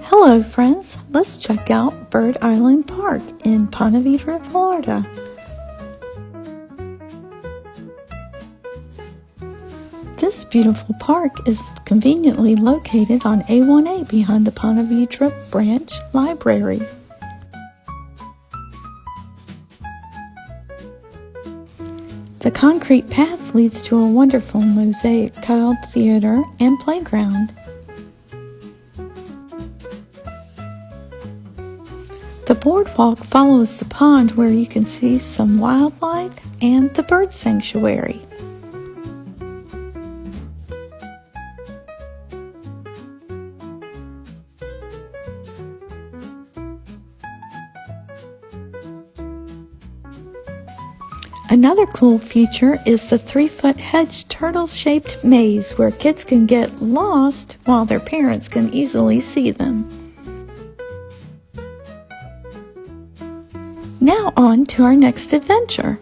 Hello friends, let's check out Bird Island Park in Ponte, Vedra, Florida. This beautiful park is conveniently located on A1A behind the Ponte Vedra Branch Library. The concrete path leads to a wonderful mosaic tiled theater and playground. The boardwalk follows the pond where you can see some wildlife and the bird sanctuary. Another cool feature is the 3-foot hedge turtle-shaped maze where kids can get lost while their parents can easily see them. Now on to our next adventure.